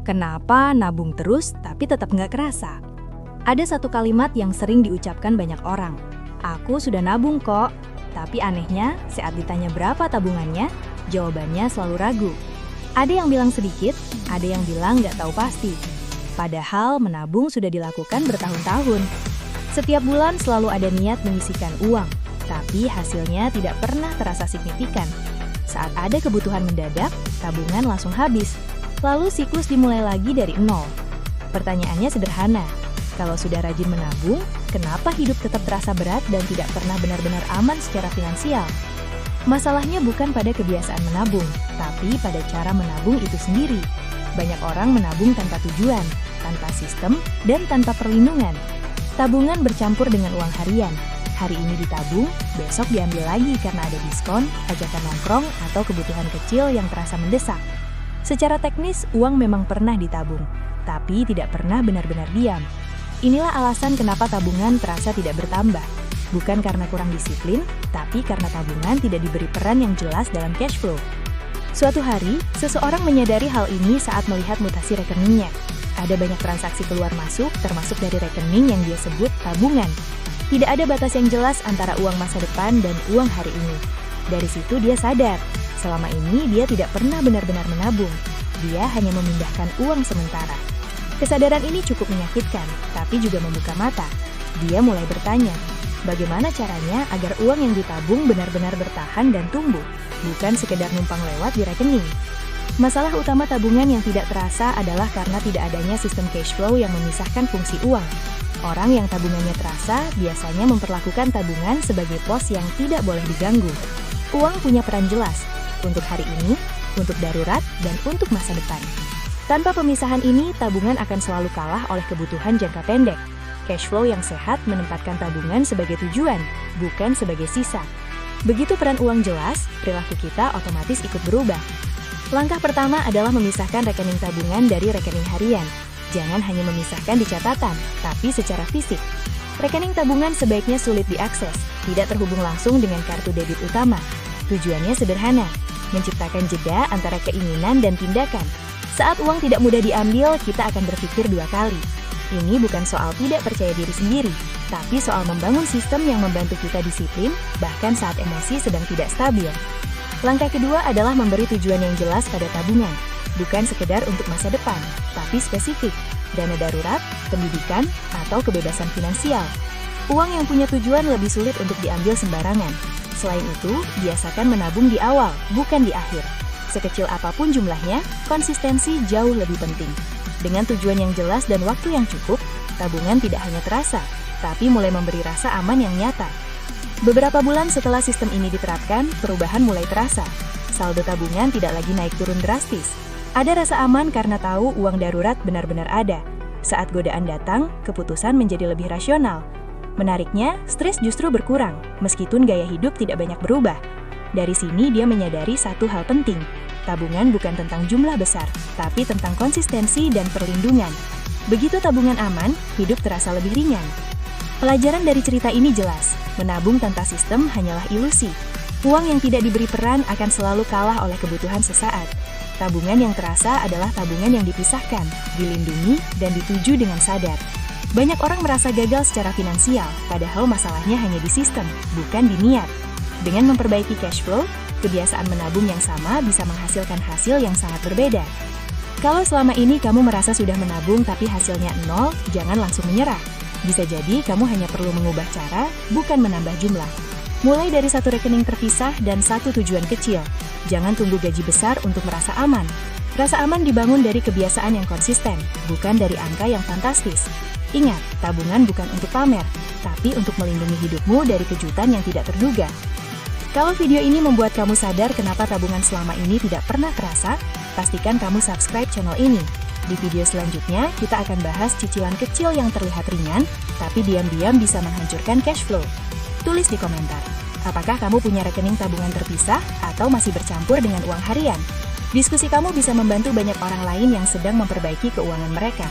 Kenapa nabung terus tapi tetap nggak kerasa? Ada satu kalimat yang sering diucapkan banyak orang. Aku sudah nabung kok. Tapi anehnya, saat ditanya berapa tabungannya, jawabannya selalu ragu. Ada yang bilang sedikit, ada yang bilang nggak tahu pasti. Padahal menabung sudah dilakukan bertahun-tahun. Setiap bulan selalu ada niat menyisihkan uang, tapi hasilnya tidak pernah terasa signifikan. Saat ada kebutuhan mendadak, tabungan langsung habis. Lalu siklus dimulai lagi dari nol. Pertanyaannya sederhana, kalau sudah rajin menabung, kenapa hidup tetap terasa berat dan tidak pernah benar-benar aman secara finansial? Masalahnya bukan pada kebiasaan menabung, tapi pada cara menabung itu sendiri. Banyak orang menabung tanpa tujuan, tanpa sistem, dan tanpa perlindungan. Tabungan bercampur dengan uang harian. Hari ini ditabung, besok diambil lagi karena ada diskon, ajakan nongkrong, atau kebutuhan kecil yang terasa mendesak. Secara teknis, uang memang pernah ditabung, tapi tidak pernah benar-benar diam. Inilah alasan kenapa tabungan terasa tidak bertambah. Bukan karena kurang disiplin, tapi karena tabungan tidak diberi peran yang jelas dalam cash flow. Suatu hari, seseorang menyadari hal ini saat melihat mutasi rekeningnya. Ada banyak transaksi keluar masuk, termasuk dari rekening yang dia sebut tabungan. Tidak ada batas yang jelas antara uang masa depan dan uang hari ini. Dari situ dia sadar, selama ini dia tidak pernah benar-benar menabung. Dia hanya memindahkan uang sementara. Kesadaran ini cukup menyakitkan, tapi juga membuka mata. Dia mulai bertanya, bagaimana caranya agar uang yang ditabung benar-benar bertahan dan tumbuh, bukan sekedar numpang lewat di rekening. Masalah utama tabungan yang tidak terasa adalah karena tidak adanya sistem cash flow yang memisahkan fungsi uang. Orang yang tabungannya terasa biasanya memperlakukan tabungan sebagai pos yang tidak boleh diganggu. Uang punya peran jelas, untuk hari ini, untuk darurat, dan untuk masa depan. Tanpa pemisahan ini, tabungan akan selalu kalah oleh kebutuhan jangka pendek. Cash flow yang sehat menempatkan tabungan sebagai tujuan, bukan sebagai sisa. Begitu peran uang jelas, perilaku kita otomatis ikut berubah. Langkah pertama adalah memisahkan rekening tabungan dari rekening harian. Jangan hanya memisahkan di catatan, tapi secara fisik. Rekening tabungan sebaiknya sulit diakses, tidak terhubung langsung dengan kartu debit utama. Tujuannya sederhana, menciptakan jeda antara keinginan dan tindakan. Saat uang tidak mudah diambil, kita akan berpikir dua kali. Ini bukan soal tidak percaya diri sendiri, tapi soal membangun sistem yang membantu kita disiplin, bahkan saat emosi sedang tidak stabil. Langkah kedua adalah memberi tujuan yang jelas pada tabungan, bukan sekedar untuk masa depan, tapi spesifik, dana darurat, pendidikan, atau kebebasan finansial. Uang yang punya tujuan lebih sulit untuk diambil sembarangan. Selain itu, biasakan menabung di awal, bukan di akhir. Sekecil apapun jumlahnya, konsistensi jauh lebih penting. Dengan tujuan yang jelas dan waktu yang cukup, tabungan tidak hanya terasa, tapi mulai memberi rasa aman yang nyata. Beberapa bulan setelah sistem ini diterapkan, perubahan mulai terasa. Saldo tabungan tidak lagi naik turun drastis. Ada rasa aman karena tahu uang darurat benar-benar ada. Saat godaan datang, keputusan menjadi lebih rasional. Menariknya, stres justru berkurang, meskipun gaya hidup tidak banyak berubah. Dari sini dia menyadari satu hal penting. Tabungan bukan tentang jumlah besar, tapi tentang konsistensi dan perlindungan. Begitu tabungan aman, hidup terasa lebih ringan. Pelajaran dari cerita ini jelas, menabung tanpa sistem hanyalah ilusi. Uang yang tidak diberi peran akan selalu kalah oleh kebutuhan sesaat. Tabungan yang terasa adalah tabungan yang dipisahkan, dilindungi, dan dituju dengan sadar. Banyak orang merasa gagal secara finansial, padahal masalahnya hanya di sistem, bukan di niat. Dengan memperbaiki cash flow, kebiasaan menabung yang sama bisa menghasilkan hasil yang sangat berbeda. Kalau selama ini kamu merasa sudah menabung tapi hasilnya nol, jangan langsung menyerah. Bisa jadi kamu hanya perlu mengubah cara, bukan menambah jumlah. Mulai dari satu rekening terpisah dan satu tujuan kecil. Jangan tunggu gaji besar untuk merasa aman. Rasa aman dibangun dari kebiasaan yang konsisten, bukan dari angka yang fantastis. Ingat, tabungan bukan untuk pamer, tapi untuk melindungi hidupmu dari kejutan yang tidak terduga. Kalau video ini membuat kamu sadar kenapa tabungan selama ini tidak pernah terasa, pastikan kamu subscribe channel ini. Di video selanjutnya, kita akan bahas cicilan kecil yang terlihat ringan, tapi diam-diam bisa menghancurkan cash flow. Tulis di komentar, apakah kamu punya rekening tabungan terpisah atau masih bercampur dengan uang harian? Diskusi kamu bisa membantu banyak orang lain yang sedang memperbaiki keuangan mereka.